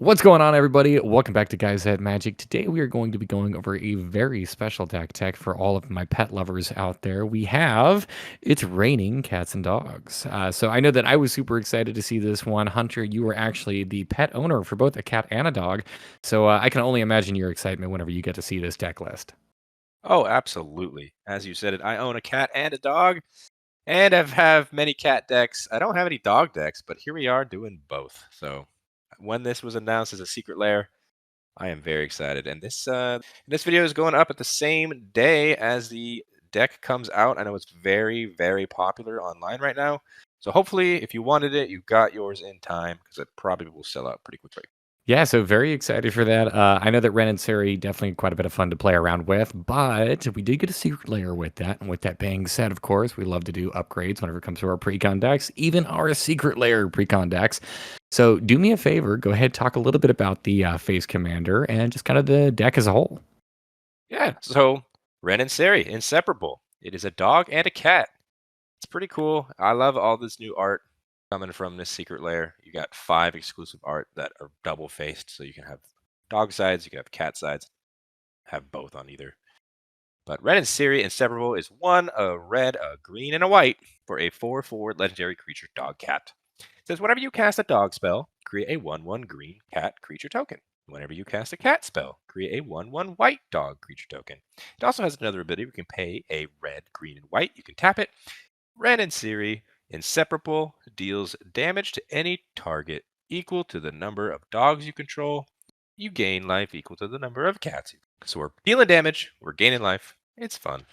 What's going on, everybody? Welcome back to Guys At Magic. Today, we are going to be going over a very special deck tech for all of my pet lovers out there. It's raining cats and dogs. So I know that I was super excited to see this one. Hunter, you were actually the pet owner for both a cat and a dog. So I can only imagine your excitement whenever you get to see this deck list. Oh, absolutely. As you said it, I own a cat and a dog, and have many cat decks. I don't have any dog decks, but here we are doing both. So when this was announced as a secret lair, I am very excited. And this video is going up at the same day as the deck comes out. I know it's very, very popular online right now. So hopefully, if you wanted it, you got yours in time because it probably will sell out pretty quickly. Yeah, so very excited for that. I know that Ren and Seri definitely quite a bit of fun to play around with, but we did get a secret layer with that. And with that being said, of course, we love to do upgrades whenever it comes to our Precon decks, even our secret layer Precon decks. So do me a favor, go ahead, talk a little bit about the Phase Commander and just kind of the deck as a whole. Yeah, so Ren and Seri, Inseparable. It is a dog and a cat. It's pretty cool. I love all this new art coming from this secret lair. You got 5 exclusive art that are double faced, so you can have dog sides, you can have cat sides, have both on either. But Red and Seri Inseparable is one a red, a green, and a white for a 4/4 legendary creature dog cat. It says whenever you cast a dog spell, create a 1/1 green cat creature token. Whenever you cast a cat spell, create a 1/1 white dog creature token. It also has another ability. We can pay a red, green, and white. You can tap it. Ren and Seri Inseparable deals damage to any target equal to the number of dogs you control. You gain life equal to the number of cats. So we're dealing damage, we're gaining life. It's fun.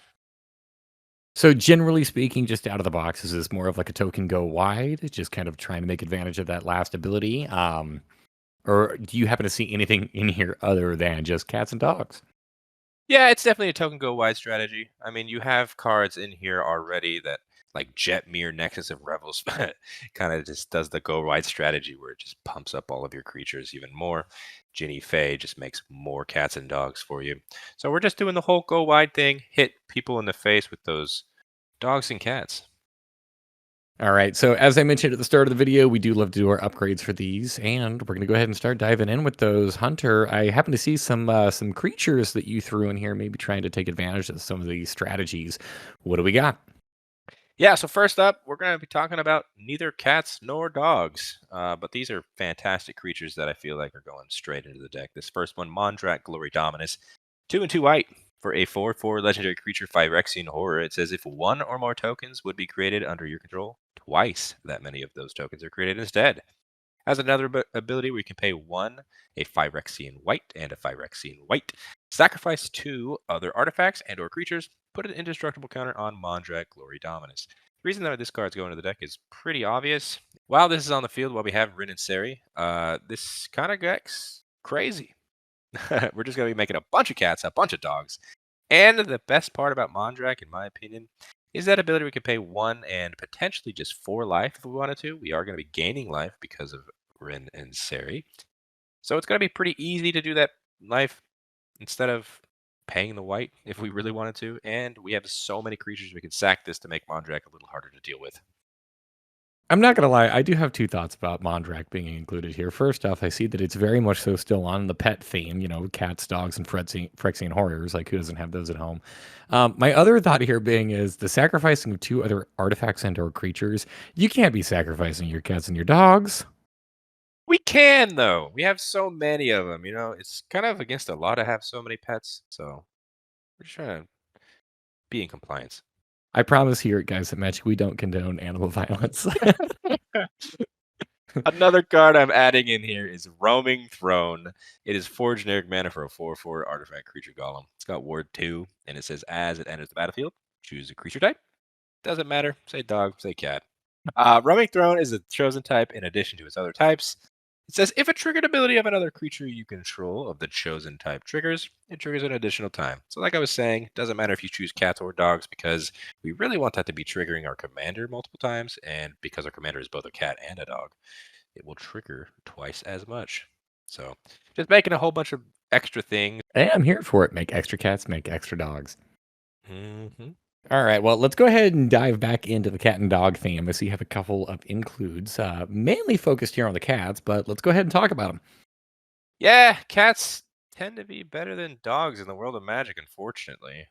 So generally speaking, just out of the box, is this more of like a token go wide, just kind of trying to make advantage of that last ability? Or do you happen to see anything in here other than just cats and dogs? Yeah, it's definitely a token go wide strategy. I mean, you have cards in here already that like Jetmir Nexus of Revels kind of just does the go wide strategy where it just pumps up all of your creatures even more. Ginny Fey just makes more cats and dogs for you. So we're just doing the whole go wide thing, hit people in the face with those dogs and cats. All right. So as I mentioned at the start of the video, we do love to do our upgrades for these, and we're gonna go ahead and start diving in with those. Hunter, I happen to see some creatures that you threw in here, maybe trying to take advantage of some of these strategies. What do we got? Yeah, so first up, we're going to be talking about neither cats nor dogs. But these are fantastic creatures that I feel like are going straight into the deck. This first one, Mondrak Glory Dominus, 2 and 2 white for a 4/4 legendary creature, Phyrexian Horror. It says if one or more tokens would be created under your control, twice that many of those tokens are created instead. Has another ability where you can pay 1, a Phyrexian white, and a Phyrexian white. Sacrifice 2 other artifacts and or creatures. Put an indestructible counter on Mondrak Glory Dominus. The reason that this card's going to the deck is pretty obvious. While this is on the field, while we have Rin and Seri, this kind of gets crazy. We're just going to be making a bunch of cats, a bunch of dogs. And the best part about Mondrak, in my opinion, is that ability we can pay 1 and potentially just 4 life if we wanted to. We are going to be gaining life because of Rin and Seri. So it's going to be pretty easy to do that life instead of paying the white if we really wanted to. And we have so many creatures we can sack this to make Mondrak a little harder to deal with. I'm not gonna lie, I do have two thoughts about Mondrak being included here. First off, I see that it's very much so still on the pet theme, cats, dogs, and Phyrexian horrors. Like, who doesn't have those at home? My other thought here being is the sacrificing of two other artifacts and/or creatures. You can't be sacrificing your cats and your dogs. We can, though. We have so many of them. It's kind of against the law to have so many pets. So we're just trying to be in compliance. I promise here at Guys at Magic, we don't condone animal violence. Another card I'm adding in here is Roaming Throne. It is 4 generic mana for a 4/4 artifact creature golem. It's got Ward 2, and it says as it enters the battlefield, choose a creature type. Doesn't matter. Say dog, say cat. Roaming Throne is a chosen type in addition to its other types. It says if a triggered ability of another creature you control of the chosen type triggers, it triggers an additional time. So like I was saying, doesn't matter if you choose cats or dogs because we really want that to be triggering our commander multiple times, and because our commander is both a cat and a dog, it will trigger twice as much. So just making a whole bunch of extra things. Hey, I'm here for it. Make extra cats, make extra dogs. Mm-hmm. All right, well, let's go ahead and dive back into the cat and dog theme. I see you have a couple of includes, mainly focused here on the cats, but let's go ahead and talk about them. Yeah, cats tend to be better than dogs in the world of Magic, unfortunately.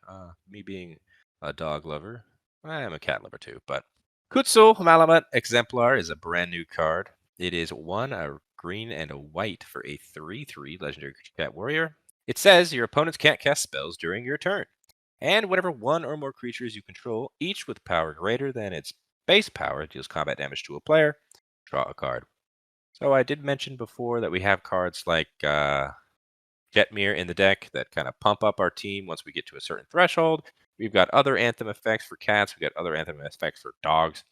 Me being a dog lover, I am a cat lover too. But Kutsul Malamat Exemplar is a brand new card. It is one a green and a white for a 3/3 legendary creature cat warrior. It says your opponents can't cast spells during your turn. And whenever one or more creatures you control, each with power greater than its base power, deals combat damage to a player, draw a card. So I did mention before that we have cards like Jetmir in the deck that kind of pump up our team once we get to a certain threshold. We've got other Anthem effects for cats. We've got other Anthem effects for dogs.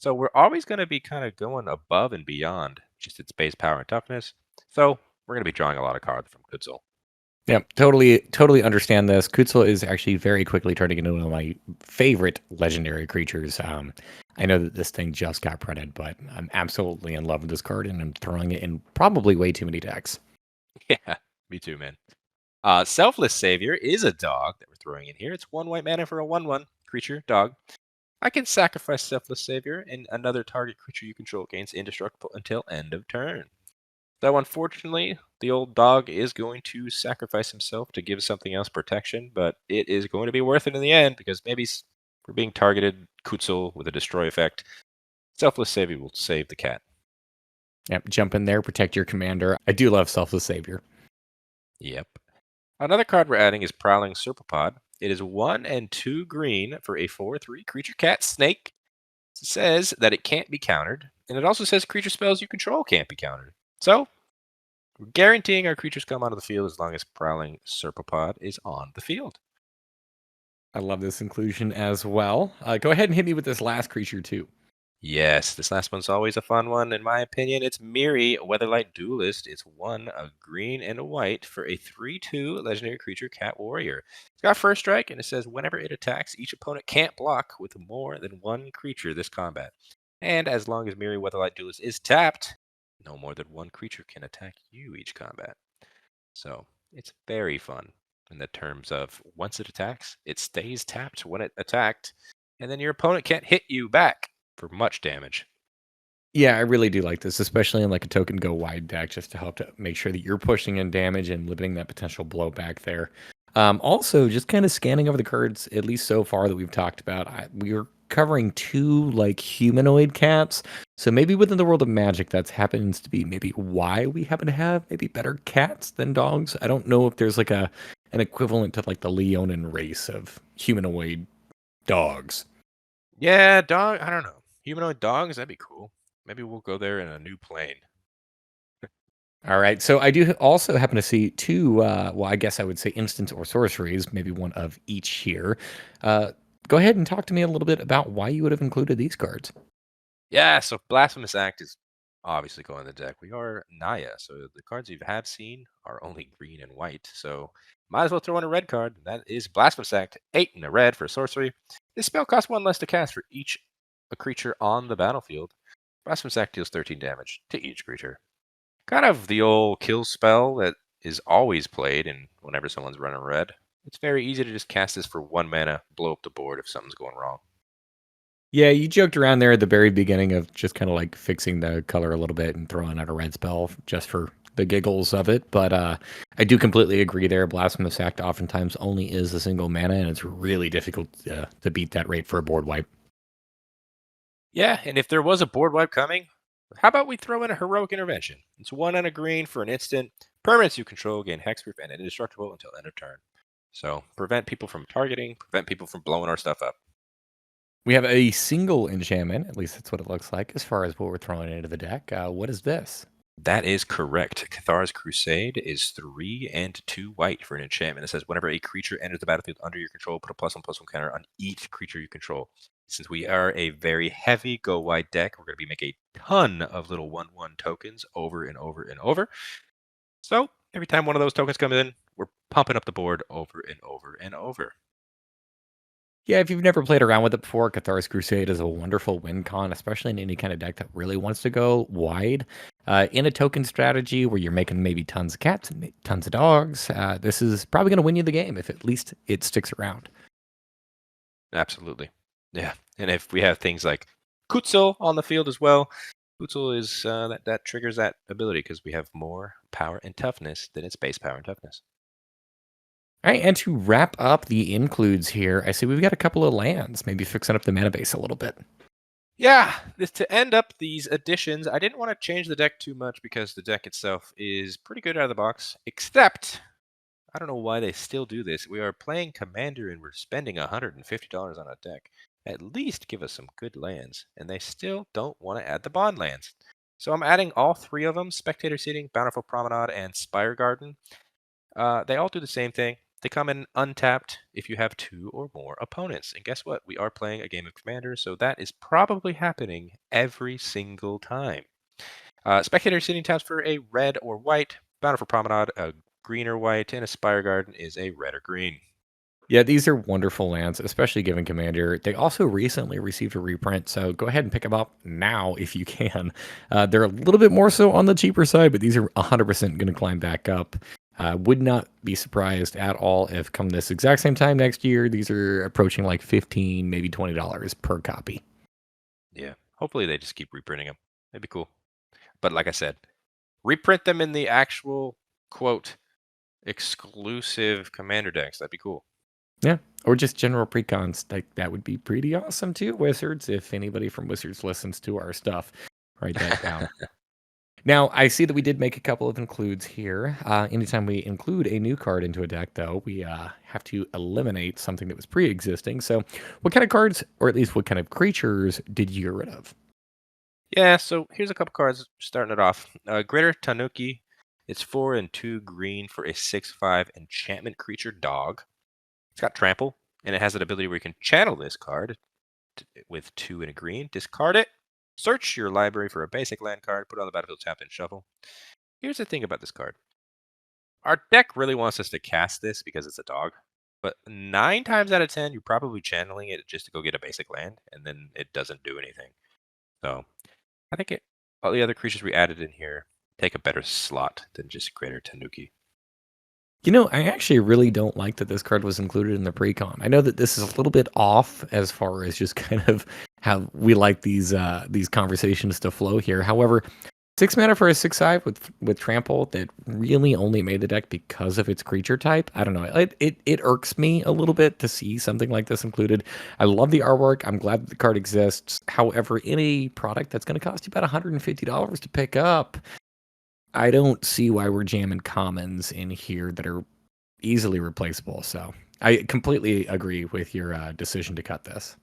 So we're always going to be kind of going above and beyond just its base power and toughness. So we're going to be drawing a lot of cards from Kutzel. Yeah, totally understand this. Kutzel is actually very quickly turning into one of my favorite legendary creatures. I know that this thing just got printed, but I'm absolutely in love with this card, and I'm throwing it in probably way too many decks. Yeah, me too, man. Selfless Savior is a dog that we're throwing in here. It's 1 white mana for a 1/1 creature, dog. I can sacrifice Selfless Savior, and another target creature you control gains indestructible until end of turn. Though unfortunately, the old dog is going to sacrifice himself to give something else protection, but it is going to be worth it in the end because maybe we're being targeted. Kutzel with a destroy effect. Selfless Savior will save the cat. Yep, jump in there, protect your commander. I do love Selfless Savior. Yep. Another card we're adding is Prowling Serpapod. It is 1 and 2 green for a 4/3 creature cat snake. It says that it can't be countered, and it also says creature spells you control can't be countered. So, we're guaranteeing our creatures come onto the field as long as Prowling Serpapod is on the field. I love this inclusion as well. Go ahead and hit me with this last creature too. Yes, this last one's always a fun one, in my opinion. It's Miri, Weatherlight Duelist. It's 1 a green and a white for a 3/2 legendary creature cat warrior. It's got first strike, and it says whenever it attacks, each opponent can't block with more than one creature this combat. And as long as Miri, Weatherlight Duelist is tapped, no more than one creature can attack you each combat. So it's very fun in the terms of once it attacks, it stays tapped when it attacked, and then your opponent can't hit you back for much damage. Yeah, I really do like this, especially in like a token go wide deck, just to help to make sure that you're pushing in damage and limiting that potential blowback there. Also, just kind of scanning over the cards, at least so far that we've talked about, we're covering two like humanoid cats. So maybe within the world of Magic, that happens to be maybe why we happen to have maybe better cats than dogs. I don't know if there's like an equivalent to like the Leonin race of humanoid dogs. Yeah, dog. I don't know. Humanoid dogs. That'd be cool. Maybe we'll go there in a new plane. All right. So I do also happen to see two, well, I guess I would say instants or sorceries, maybe one of each here. Uh, Go ahead and talk to me a little bit about why you would have included these cards. Yeah. So Blasphemous Act is obviously going in the deck. We are Naya, so the cards you have seen are only green and white. So might as well throw in a red card. That is Blasphemous Act, 8 and a red for sorcery. This spell costs 1 less to cast for each a creature on the battlefield. Blasphemous Act deals 13 damage to each creature. Kind of the old kill spell that is always played and whenever someone's running red. It's very easy to just cast this for 1 mana, blow up the board if something's going wrong. Yeah, you joked around there at the very beginning of just kind of like fixing the color a little bit and throwing out a red spell just for the giggles of it. But I do completely agree there. Blasphemous Act oftentimes only is a single mana, and it's really difficult to beat that rate for a board wipe. Yeah, and if there was a board wipe coming, how about we throw in a heroic intervention? It's 1 and a green for an instant. Permanents you control gain hexproof and indestructible until end of turn. So prevent people from targeting, prevent people from blowing our stuff up. We have a single enchantment, at least that's what it looks like, as far as what we're throwing into the deck. What is this? That is correct. Cathar's Crusade is 3 and 2 white for an enchantment. It says whenever a creature enters the battlefield under your control, put a +1/+1 counter on each creature you control. Since we are a very heavy go wide deck, we're going to be making a ton of little 1/1 tokens over and over and over. So every time one of those tokens comes in, we're pumping up the board over and over and over. Yeah, if you've never played around with it before, Cathar's Crusade is a wonderful win con, especially in any kind of deck that really wants to go wide. In a token strategy where you're making maybe tons of cats and tons of dogs, this is probably going to win you the game if at least it sticks around. Absolutely. Yeah. And if we have things like Kutzel on the field as well, Bootsel is that triggers that ability because we have more power and toughness than its base power and toughness. All right, and to wrap up the includes here, I see we've got a couple of lands, maybe fixing up the mana base a little bit. Yeah, to end up these additions, I didn't want to change the deck too much because the deck itself is pretty good out of the box, except I don't know why they still do this. We are playing Commander and we're spending $150 on a deck. At least give us some good lands, and they still don't want to add the bond lands. So I'm adding all three of them, Spectator Seating, Bountiful Promenade, and Spire Garden. They all do the same thing. They come in untapped if you have two or more opponents. And guess what? We are playing a game of Commander, so that is probably happening every single time. Spectator Seating taps for a red or white, Bountiful Promenade, a green or white, and Aspire Garden is a red or green. Yeah, these are wonderful lands, especially given Commander. They also recently received a reprint, so go ahead and pick them up now if you can. They're a little bit more so on the cheaper side, but these are 100% going to climb back up. Would not be surprised at all if come this exact same time next year, these are approaching like 15, maybe $20 per copy. Yeah, hopefully they just keep reprinting them. That'd be cool. But like I said, reprint them in the actual quote exclusive Commander decks. That'd be cool. Yeah, or just general precons. Like that would be pretty awesome too. Wizards, if anybody from Wizards listens to our stuff, write that down. Now, I see that we did make a couple of includes here. Anytime we include a new card into a deck, though, we have to eliminate something that was pre-existing. So, what kind of cards, or at least what kind of creatures, did you get rid of? Yeah, so here's a couple cards starting it off. Greater Tanuki. It's 4 and 2 green for a 6/5 enchantment creature dog. It's got trample, and it has an ability where you can channel this card with 2 and a green. Discard it. Search your library for a basic land card. Put it on the battlefield, tap, and shuffle. Here's the thing about this card. Our deck really wants us to cast this because it's a dog. But 9 times out of 10, you're probably channeling it just to go get a basic land, and then it doesn't do anything. So I think all the other creatures we added in here take a better slot than just Greater Tanuki. You know, I actually really don't like that this card was included in the precon. I know that this is a little bit off as far as just kind of how we like these conversations to flow here. However, 6 mana for a 6/5 with trample that really only made the deck because of its creature type. I don't know. It irks me a little bit to see something like this included. I love the artwork. I'm glad that the card exists. However, any product that's going to cost you about $150 to pick up, I don't see why we're jamming commons in here that are easily replaceable. So I completely agree with your decision to cut this.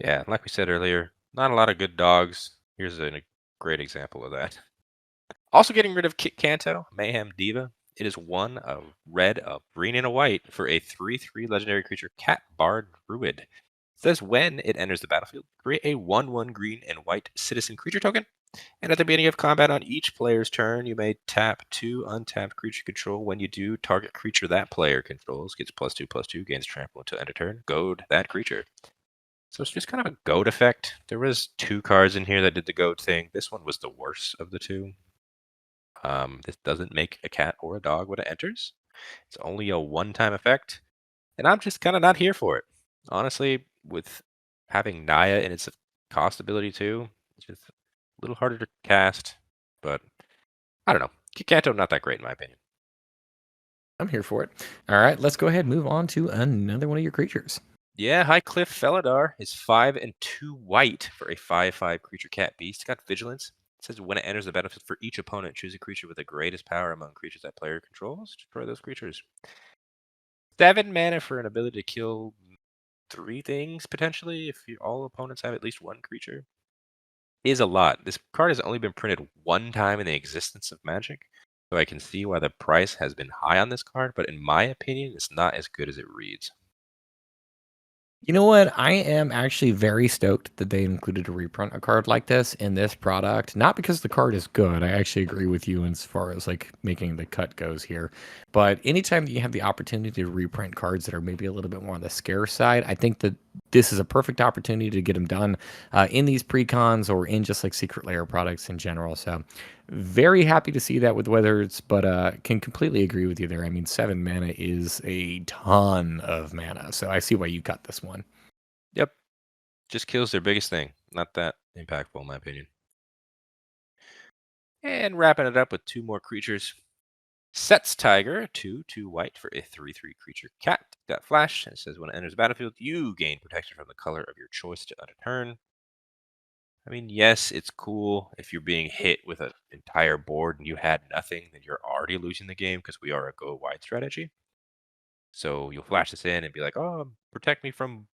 Yeah, like we said earlier, not a lot of good dogs. Here's a great example of that. Also getting rid of Kit Kanto, Mayhem Diva. It is one of red, a green, and a white for a 3/3 legendary creature, Cat Bard Druid. It says when it enters the battlefield, create a 1/1 green and white citizen creature token. And at the beginning of combat on each player's turn, you may tap 2 untapped creature control. When you do, target creature that player controls gets +2/+2, gains trample until end of turn. Goad that creature. So it's just kind of a goad effect. There was 2 cards in here that did the goad thing. This one was the worst of the 2. This doesn't make a cat or a dog when it enters. It's only a one-time effect, and I'm just kind of not here for it. Honestly, with having Naya in its cost ability too, it's just a little harder to cast, but I don't know. Kikanto, not that great in my opinion. I'm here for it. All right, let's go ahead and move on to another one of your creatures. Yeah, High Cliff Felidar is 5 and 2 white for a 5/5 creature cat beast. It's got vigilance. It says when it enters the battlefield for each opponent, choose a creature with the greatest power among creatures that player controls. Destroy those creatures. 7 mana for an ability to kill 3 things potentially if all opponents have at least 1 creature is a lot. This card has only been printed 1 time in the existence of Magic, so I can see why the price has been high on this card, but in my opinion, it's not as good as it reads. You know what? I am actually very stoked that they included a reprint a card like this in this product. Not because the card is good. I actually agree with you as far as like making the cut goes here. But anytime that you have the opportunity to reprint cards that are maybe a little bit more on the scarce side, I think that this is a perfect opportunity to get them done in these precons or in just like secret layer products in general. So very happy to see that with Wizards, but can completely agree with you there. I mean, 7 mana is a ton of mana, so I see why you cut this one. Yep, just kills their biggest thing. Not that impactful in my opinion. And wrapping it up with 2 more creatures. Sets Tiger, 2 white for a 3/3 creature cat. Got flash. It says when it enters the battlefield, you gain protection from the color of your choice to end a turn. I mean, yes, it's cool if you're being hit with an entire board and you had nothing, then you're already losing the game because we are a go wide strategy. So you'll flash this in and be like, "Oh, protect me from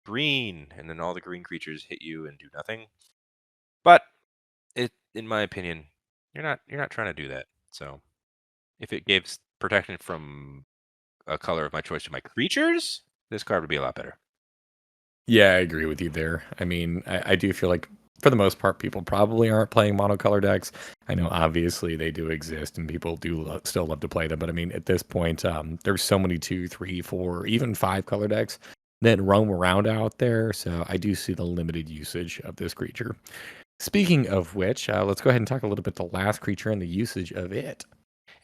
green," and then all the green creatures hit you and do nothing. But in my opinion, you're not trying to do that. So if it gives protection from a color of my choice to my creatures, this card would be a lot better. Yeah, I agree with you there. I mean, I do feel like for the most part, people probably aren't playing monocolor decks. I know obviously they do exist and people do still love to play them, but I mean, at this point, there's so many two, three, four, even five color decks that roam around out there. So I do see the limited usage of this creature. Speaking of which, let's go ahead and talk a little bit the last creature and the usage of it.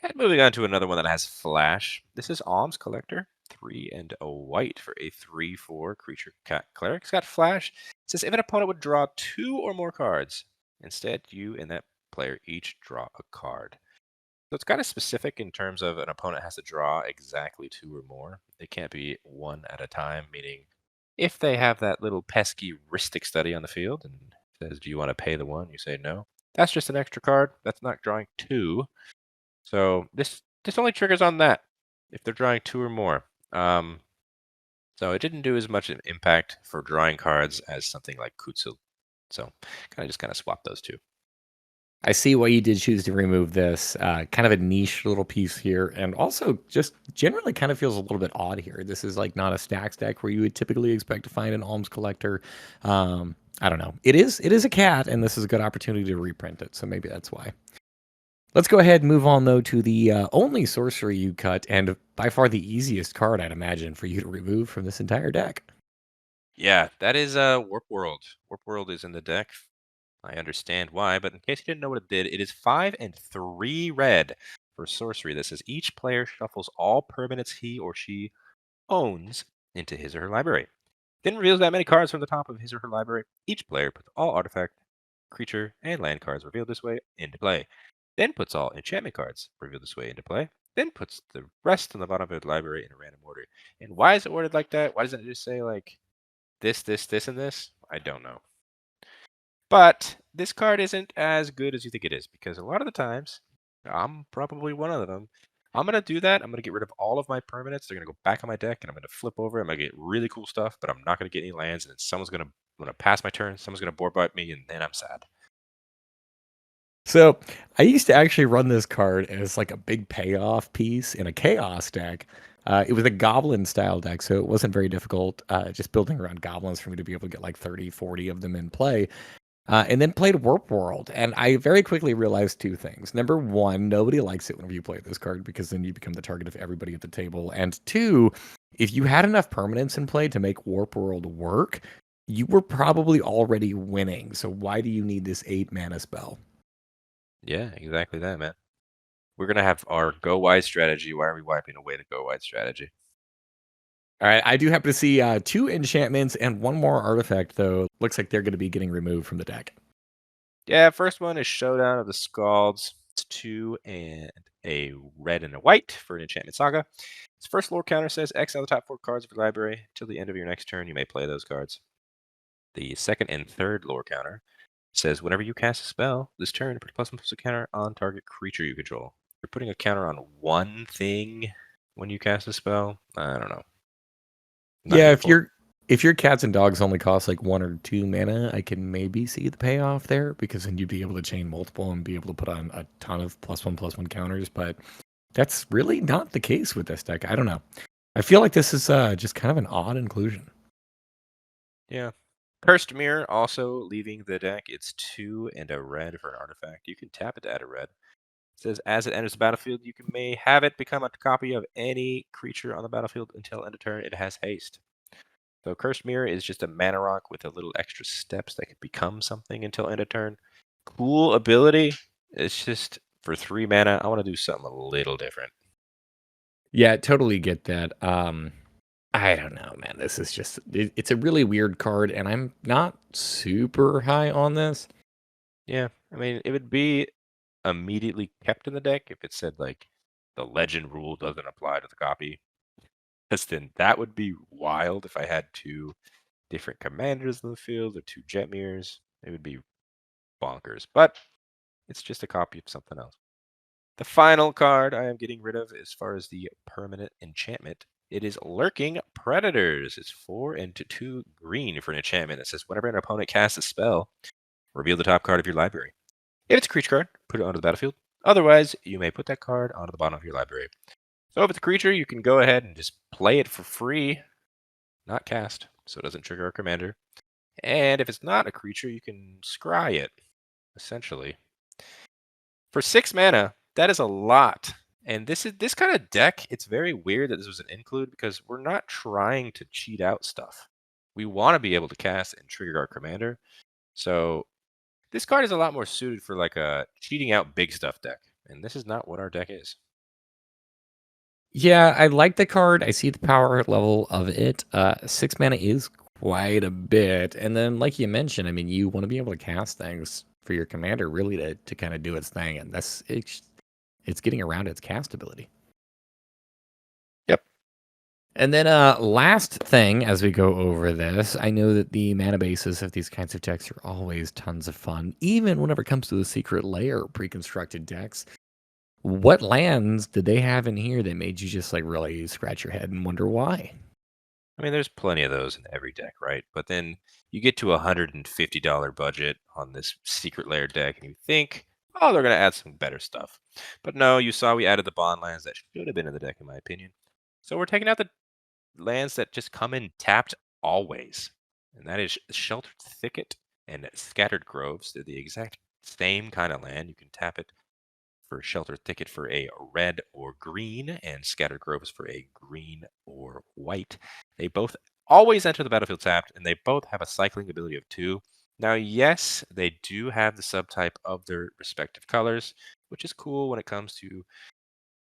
And moving on to another one that has flash. This is Alms Collector, 3 and a white for a 3/4 creature cat cleric. It's got flash. It says if an opponent would draw 2 or more cards, instead you and that player each draw a card. So it's kind of specific in terms of an opponent has to draw exactly 2 or more. It can't be one at a time, meaning if they have that little pesky heuristic study on the field and says, "Do you want to pay the one?" You say no. That's just an extra card. That's not drawing two. So this only triggers on that if they're drawing 2 or more. Um, so it didn't do as much an impact for drawing cards as something like Kutsu. So kind of swap those two. I see why you did choose to remove this. Kind of a niche little piece here, and also just generally kind of feels a little bit odd here. This is like not a stacks deck where you would typically expect to find an alms collector. I don't know. It is a cat, and this is a good opportunity to reprint it. So maybe that's why. Let's go ahead and move on though to the only sorcery you cut, and by far the easiest card I'd imagine for you to remove from this entire deck. Yeah, that is Warp World. Warp World is in the deck. I understand why, but in case you didn't know what it did, it is 5 and 3 red for sorcery. That says each player shuffles all permanents he or she owns into his or her library. Then reveals that many cards from the top of his or her library. Each player puts all artifact, creature, and land cards revealed this way into play. Then puts all enchantment cards revealed this way into play. Then puts the rest on the bottom of the library in a random order. And why is it ordered like that? Why doesn't it just say like this, and this? I don't know. But this card isn't as good as you think it is because a lot of the times, I'm probably one of them. I'm going to do that. I'm going to get rid of all of my permanents. They're going to go back on my deck and I'm going to flip over. I'm going to get really cool stuff, but I'm not going to get any lands. And then someone's going to pass my turn. Someone's going to board wipe me and then I'm sad. So I used to actually run this card as like a big payoff piece in a chaos deck. It was a goblin style deck, so it wasn't very difficult just building around goblins for me to be able to get like 30, 40 of them in play. And then played Warp World. And I very quickly realized two things. Number one, nobody likes it whenever you play this card because then you become the target of everybody at the table. And two, if you had enough permanents in play to make Warp World work, you were probably already winning. So why do you need this 8 mana spell? Yeah, exactly that, man. We're going to have our go wide strategy. Why are we wiping away the go wide strategy? All right, I do happen to see two enchantments and one more artifact, though. Looks like they're going to be getting removed from the deck. Yeah, first one is Showdown of the Scalds. It's 2 and a red and a white for an enchantment saga. Its first lore counter says exile the top 4 cards of your library. Till the end of your next turn, you may play those cards. The second and third lore counter says whenever you cast a spell this turn, put a +1/+1 counter on target creature you control. You're putting a counter on one thing when you cast a spell. I don't know. Not Yeah, here if for it. your cats and dogs only cost like 1 or 2 mana, I can maybe see the payoff there because then you'd be able to chain multiple and be able to put on a ton of +1/+1 counters. But that's really not the case with this deck. I don't know. I feel like this is just kind of an odd inclusion. Yeah. Cursed Mirror also leaving the deck. It's 2 and a red for an artifact. You can tap it to add a red. It says as it enters the battlefield, you may have it become a copy of any creature on the battlefield until end of turn. It has haste. So Cursed Mirror is just a mana rock with a little extra steps that could become something until end of turn. Cool ability. It's just for 3 mana. I want to do something a little different. Yeah, totally get that. I don't know, man. This is just it's a really weird card, and I'm not super high on this. Yeah, I mean it would be. immediately kept in the deck if it said like the legend rule doesn't apply to the copy. Because then that would be wild if I had two different commanders in the field or two jet mirrors. It would be bonkers. But it's just a copy of something else. The final card I am getting rid of as far as the permanent enchantment, it is Lurking Predators. It's 4 and 2 green for an enchantment that says whenever an opponent casts a spell, reveal the top card of your library. If it's a creature card, put it onto the battlefield. Otherwise, you may put that card onto the bottom of your library. So if it's a creature, you can go ahead and just play it for free, not cast, so it doesn't trigger our commander. And if it's not a creature, you can scry it, essentially. For 6 mana, that is a lot. And this kind of deck, it's very weird that this was an include because we're not trying to cheat out stuff. We want to be able to cast and trigger our commander. So this card is a lot more suited for like a cheating out big stuff deck. And this is not what our deck is. Yeah, I like the card. I see the power level of it. 6 mana is quite a bit. And then, like you mentioned, I mean, you want to be able to cast things for your commander really to kind of do its thing. And it's getting around its cast ability. Yep. And then last thing as we go over this, I know that the mana bases of these kinds of decks are always tons of fun, even whenever it comes to the secret layer pre-constructed decks. What lands did they have in here that made you just like really scratch your head and wonder why? I mean, there's plenty of those in every deck, right? But then you get to a $150 budget on this secret layer deck, and you think, oh, they're going to add some better stuff. But no, you saw we added the bond lands that should have been in the deck, in my opinion. So we're taking out the lands that just come in tapped always. And that is Sheltered Thicket and Scattered Groves. They're the exact same kind of land. You can tap it for Shelter Thicket for a red or green, and Scattered Groves for a green or white. They both always enter the battlefield tapped, and they both have a cycling ability of 2. Now, yes, they do have the subtype of their respective colors, which is cool when it comes to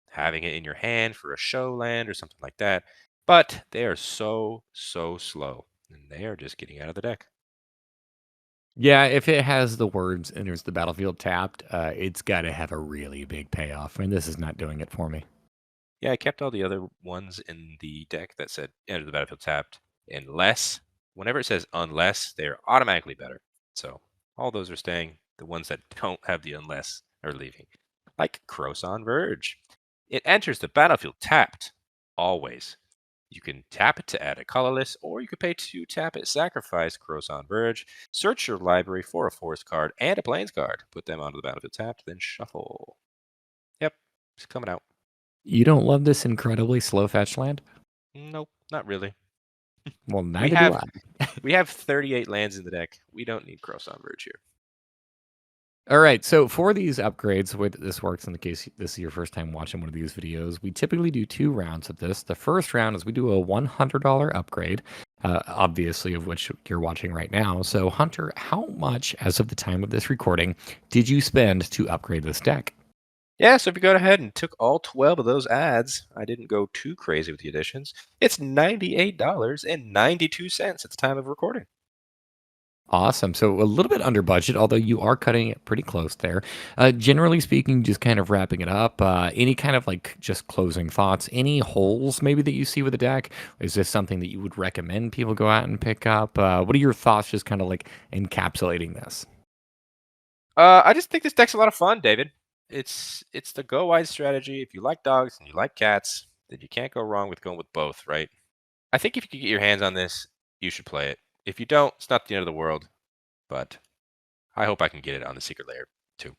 having it in your hand for a show land or something like that. But they are so slow, and they are just getting out of the deck. Yeah, if it has the words enters the battlefield tapped, it's got to have a really big payoff. And this is not doing it for me. Yeah, I kept all the other ones in the deck that said enter the battlefield tapped unless. Whenever it says unless, they're automatically better. So all those are staying. The ones that don't have the unless are leaving. Like Croson Verge. It enters the battlefield tapped. Always. You can tap it to add a colorless, or you can pay to tap it, sacrifice Croson Verge, search your library for a forest card and a plains card, put them onto the battlefield tapped, then shuffle. Yep, it's coming out. You don't love this incredibly slow fetch land? Nope, not really. Well, We neither do have I. we have 38 lands in the deck. We don't need Croson Verge here. All right, so for these upgrades, the way that this works in the case this is your first time watching one of these videos, we typically do 2 rounds of this. The first round is we do a $100 upgrade, obviously of which you're watching right now. So Hunter, how much, as of the time of this recording, did you spend to upgrade this deck? Yeah, so if you go ahead and took all 12 of those ads, I didn't go too crazy with the additions. It's $98.92 at the time of recording. Awesome. So a little bit under budget, although you are cutting it pretty close there. Generally speaking, just kind of wrapping it up, any kind of like just closing thoughts, any holes maybe that you see with the deck? Is this something that you would recommend people go out and pick up? What are your thoughts just kind of like encapsulating this? I just think this deck's a lot of fun, David. It's the go wide strategy. If you like dogs and you like cats, then you can't go wrong with going with both, right? I think if you could get your hands on this, you should play it. If you don't, it's not the end of the world, but I hope I can get it on the secret layer too.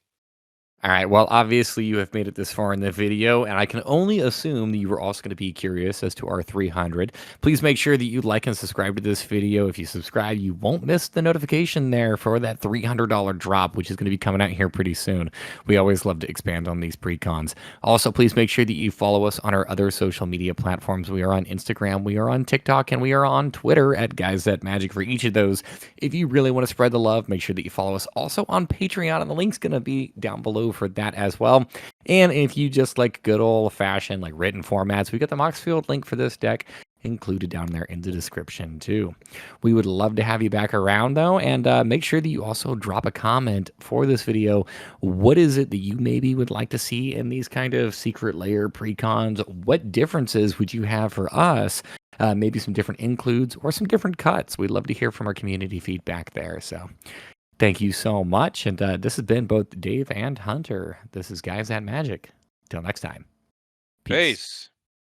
All right. Well, obviously, you have made it this far in the video, and I can only assume that you were also going to be curious as to our 300. Please make sure that you like and subscribe to this video. If you subscribe, you won't miss the notification there for that $300 drop, which is going to be coming out here pretty soon. We always love to expand on these pre-cons. Also, please make sure that you follow us on our other social media platforms. We are on Instagram, we are on TikTok, and we are on Twitter at Guys That Magic for each of those. If you really want to spread the love, make sure that you follow us also on Patreon, and the link's going to be down below for that as well. And if you just like good old fashioned like written formats, we got the Moxfield link for this deck included down there in the description too. We would love to have you back around though, and make sure that you also drop a comment for this video. What is it that you maybe would like to see in these kind of secret layer precons? What differences would you have for us? Maybe some different includes or some different cuts. We'd love to hear from our community feedback there. So thank you so much. And this has been both Dave and Hunter. This is Guys at Magic. Till next time. Peace. Peace.